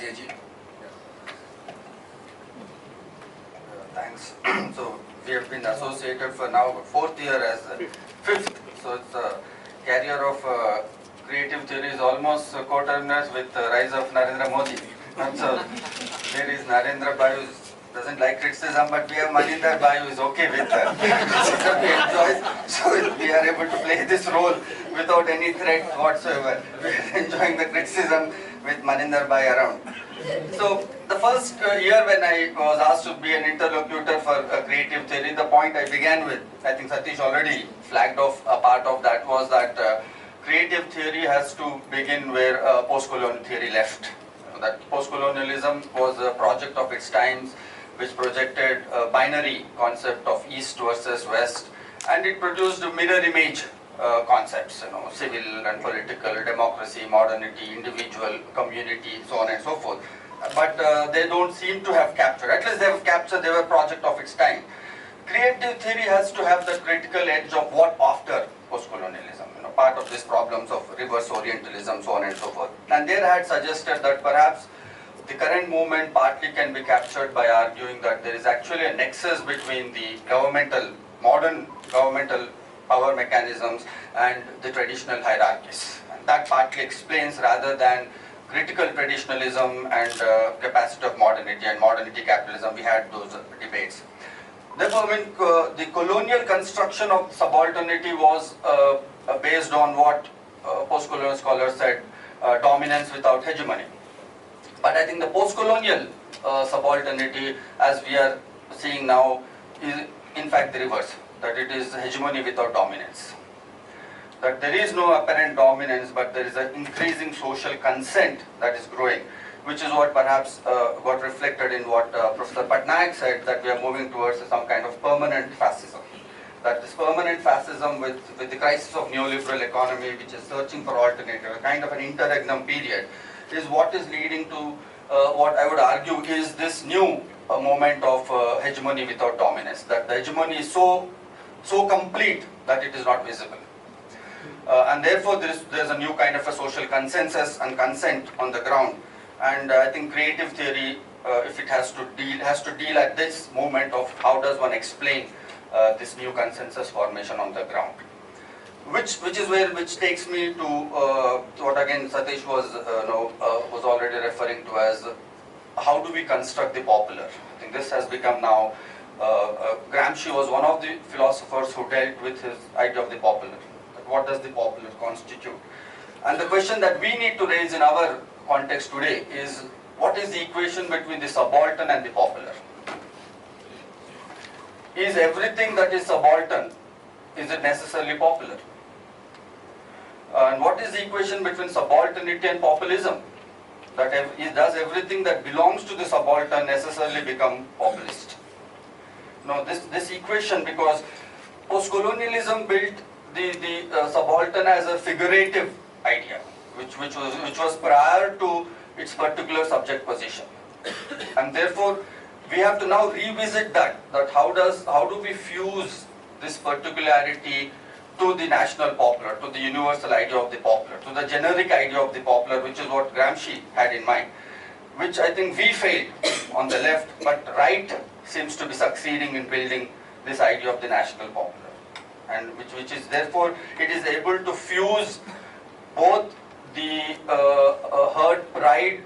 Ajay ji. Thanks. So we have been associated for now 4th year as 5th. So it's a carrier of creative theory is almost coterminous with the rise of Narendra Modi. And so there is Narendra Bhai who doesn't like criticism, but we have Maninder Bhai who is okay with criticism. We enjoy, so we are able to play this role without any threat whatsoever. We are enjoying the criticism with Maninder Bhai around. So the first year when I was asked to be an interlocutor for creative theory, the point I began with, I think Satish already flagged off a part of that, was that creative theory has to begin where post-colonial theory left. That post-colonialism was a project of its times which projected a binary concept of East versus West, and it produced mirror image concepts, civil and political, democracy, modernity, individual, community, so on and so forth. But they don't seem to have captured, at least they have captured, they were a project of its time. Creative theory has to have the critical edge of what after post-colonialism, part of these problems of reverse Orientalism, so on and so forth. And there I had suggested that perhaps the current movement partly can be captured by arguing that there is actually a nexus between the modern governmental power mechanisms and the traditional hierarchies. And that partly explains, rather than critical traditionalism and capacity of modernity and modernity capitalism, we had those debates. Therefore, the colonial construction of subalternity was based on what post-colonial scholars said, dominance without hegemony. But I think the post-colonial subalternity, as we are seeing now, is in fact the reverse, that it is hegemony without dominance. That there is no apparent dominance, but there is an increasing social consent that is growing, which is what perhaps got reflected in what Professor Patnaik said, that we are moving towards some kind of permanent fascism. That this permanent fascism with the crisis of neoliberal economy, which is searching for alternative, a kind of an interregnum period, is what is leading to what I would argue is this new moment of hegemony without dominance. That the hegemony is so complete that it is not visible. And therefore there is a new kind of a social consensus and consent on the ground. And I think creative theory, if it has to deal at this moment of how does one explain this new consensus formation on the ground. Which takes me to what again Satish was already referring to as how do we construct the popular. I think this has become now, Gramsci was one of the philosophers who dealt with his idea of the popular. What does the popular constitute? And the question that we need to raise in our context today is, what is the equation between the subaltern and the popular? Is everything that is subaltern, is it necessarily popular? And what is the equation between subalternity and populism? That does everything that belongs to the subaltern necessarily become populist? No, this equation, because post-colonialism built the subaltern as a figurative idea, which was prior to its particular subject position, and therefore we have to now revisit that how do we fuse this particularity to the national popular, to the universal idea of the popular, to the generic idea of the popular, which is what Gramsci had in mind, which I think we failed on the left, but right seems to be succeeding in building this idea of the national popular, and which is therefore it is able to fuse both the herd pride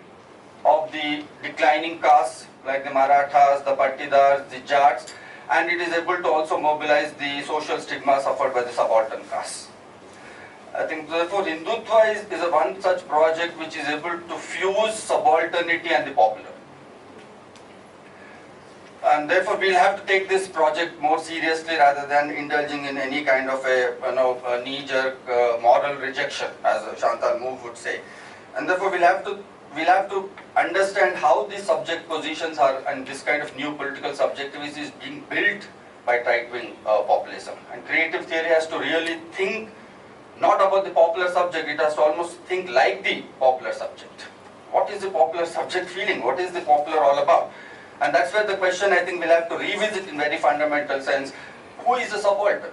of the declining castes like the Marathas, the Pattidars, the Jats, and it is able to also mobilize the social stigma suffered by the subaltern castes. I think therefore Hindutva is a one such project which is able to fuse subalternity and the popular. And therefore we'll have to take this project more seriously rather than indulging in any kind of a knee-jerk moral rejection, as Chantal Mouffe would say. And therefore we'll have to understand how these subject positions are, and this kind of new political subjectivism is being built by right-wing populism. And creative theory has to really think not about the popular subject, it has to almost think like the popular subject. What is the popular subject feeling? What is the popular all about? And that's where the question I think we'll have to revisit in very fundamental sense, who is the subaltern?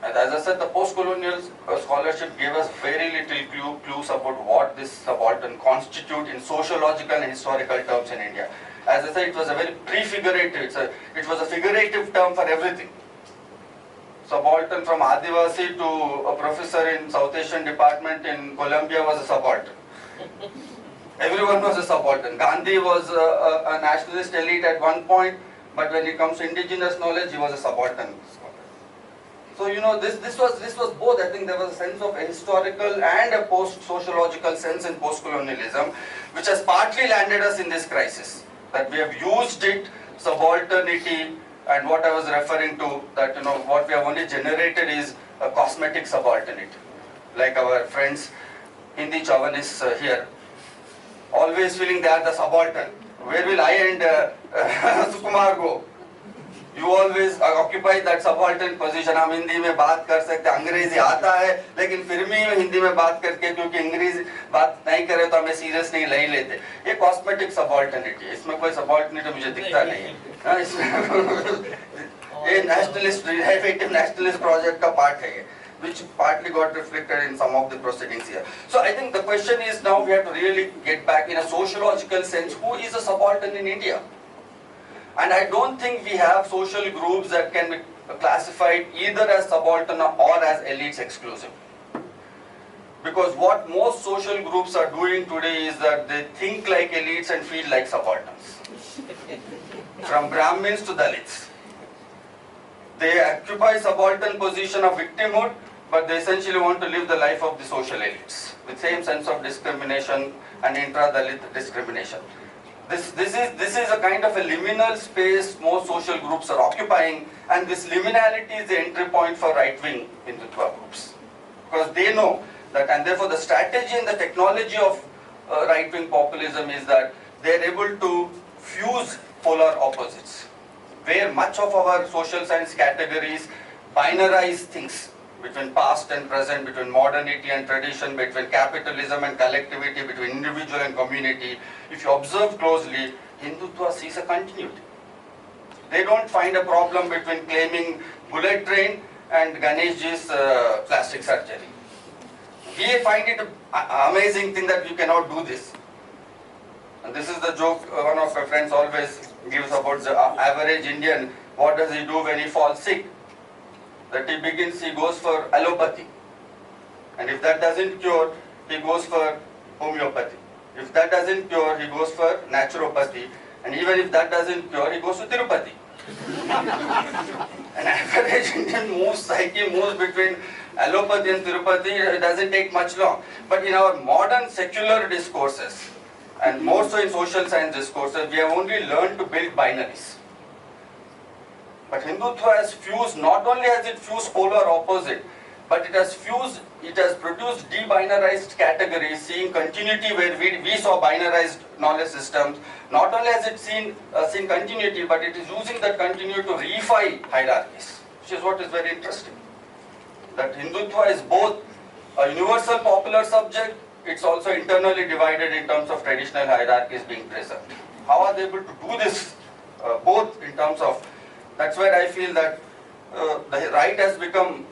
And as I said, the post-colonial scholarship gave us very little clues about what this subaltern constitute in sociological and historical terms in India. As I said, it was a very prefigurative, it was a figurative term for everything. Subaltern from Adivasi to a professor in South Asian department in Columbia was a subaltern. Everyone was a subaltern. Gandhi was a nationalist elite at one point, but when it comes to indigenous knowledge, he was a subaltern. So this was both. I think there was a sense of a historical and a post-sociological sense in post-colonialism, which has partly landed us in this crisis. That we have used it, subalternity, and what I was referring to, that what we have only generated is a cosmetic subalternity. Like our friends Hindi chauvinists here, always feeling they are the subaltern. Where will I and Sukumar go? You always occupy that subaltern position. हम हिंदी में बात कर सकते, अंग्रेजी आता है, लेकिन फिर भी हिंदी में बात करके क्योंकि अंग्रेजी बात नहीं करे तो हमें सीरियस नहीं ले लेते. ये कॉस्मेटिक सबाल्टर्निटी, इसमें कोई सबाल्टर्निटी मुझे दिखता नहीं है. इसमें ये नेशनलिस्ट इफेक्टिव नेशनलिस्ट प्रोजेक्ट का पार्ट है, which partly got reflected in some of the proceedings here. So I think the question is now we have to really get back in a sociological sense, who is a subaltern in India? And I don't think we have social groups that can be classified either as subaltern or as elites exclusive. Because what most social groups are doing today is that they think like elites and feel like subalterns. From Brahmins to Dalits. They occupy subaltern position of victimhood, but they essentially want to live the life of the social elites with same sense of discrimination and intra-Dalit discrimination. This is a kind of a liminal space most social groups are occupying, and this liminality is the entry point for right-wing Hindutva groups. Because they know that, and therefore the strategy and the technology of right-wing populism is that they are able to fuse polar opposites, where much of our social science categories binarize things between past and present, between modernity and tradition, between capitalism and collectivity, between individual and community. If you observe closely, Hindutva sees a continuity. They don't find a problem between claiming bullet train and Ganeshji's plastic surgery. We find it an amazing thing that you cannot do this. And this is the joke one of my friends always gives about the average Indian. What does he do when he falls sick? That he goes for allopathy. And if that doesn't cure, he goes for homeopathy. If that doesn't cure, he goes for naturopathy. And even if that doesn't cure, he goes to Tirupati. An average Indian psyche moves between allopathy and Tirupati. It doesn't take much long. But in our modern secular discourses, and more so in social science discourses, we have only learned to build binaries. But Hindutva has fused, not only has it fused polar opposite, but it has produced debinarized categories, seeing continuity where we saw binarized knowledge systems. Not only has it seen continuity, but it is using that continuity to reify hierarchies, which is what is very interesting. That Hindutva is both a universal popular subject, it's also internally divided in terms of traditional hierarchies being preserved. How are they able to do this both in terms of, that's where I feel that the right has become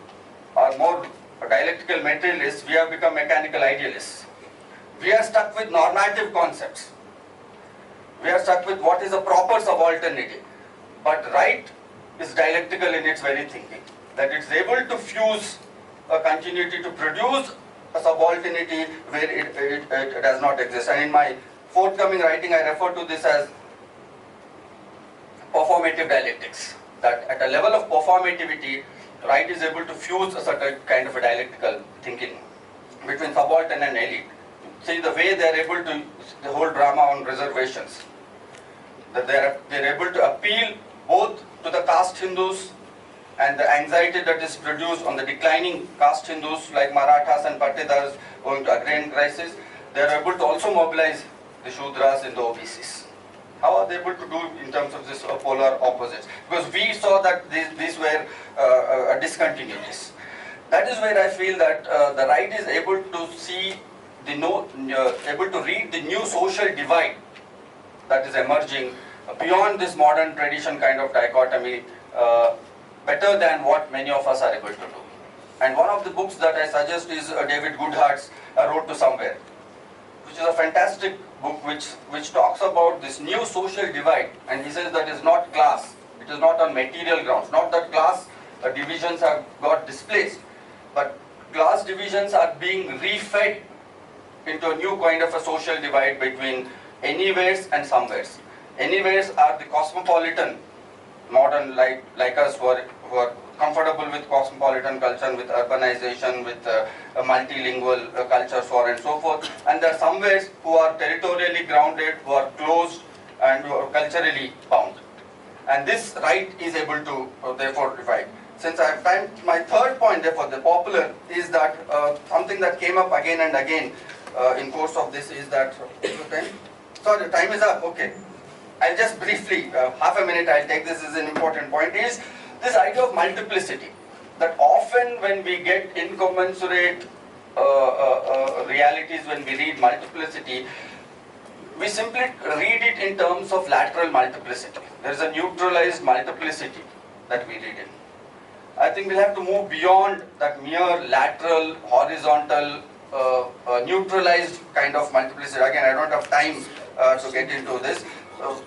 more dialectical materialists, we have become mechanical idealists. We are stuck with normative concepts. We are stuck with what is a proper subalternity. But right is dialectical in its very thinking. That it's able to fuse a continuity to produce a subalternity where it does not exist. And in my forthcoming writing, I refer to this as performative dialectics. That at a level of performativity, right is able to fuse a certain kind of a dialectical thinking between subaltern and elite. See the way they are able to, the whole drama on reservations, that they are able to appeal both to the caste Hindus and the anxiety that is produced on the declining caste Hindus like Marathas and Patidars going to agrarian crisis. They are able to also mobilize the Shudras and the OBCs. How are they able to do in terms of this polar opposites? Because we saw that these were discontinuities. That is where I feel that the right is able to see able to read the new social divide that is emerging beyond this modern tradition kind of dichotomy better than what many of us are able to do. And one of the books that I suggest is David Goodhart's A Road to Somewhere, which is a fantastic book which talks about this new social divide. And he says that it's not class, it is not on material grounds, not that class divisions have got displaced, but class divisions are being refed into a new kind of a social divide between anywheres and somewheres. Anywheres are the cosmopolitan, modern like us who are comfortable with cosmopolitan culture, with urbanization, with multilingual culture, so on and so forth. And there are somewheres who are territorially grounded, who are closed, and who are culturally bound. And this right is able to therefore divide. Since I have time, my third point, therefore, the popular, is that something that came up again and again in course of this is that, sorry, time is up, okay. I'll just briefly, half a minute I'll take this as an important point, is this idea of multiplicity. That often when we get incommensurate realities, when we read multiplicity, we simply read it in terms of lateral multiplicity. There is a neutralized multiplicity that we read in. I think we'll have to move beyond that mere lateral, horizontal, neutralized kind of multiplicity. Again, I don't have time to get into this. So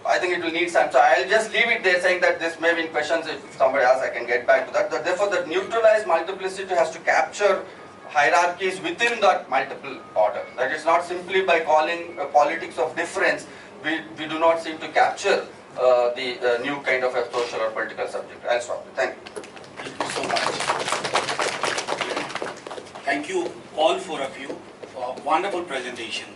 I think it will need some. So I'll just leave it there, saying that this may be in questions. If somebody asks, I can get back to that. Therefore, the neutralized multiplicity has to capture hierarchies within that multiple order. That is not simply by calling politics of difference, we do not seem to capture the new kind of a social or political subject. I'll stop. Thank you. Thank you so much. Thank you all four of you for a wonderful presentation.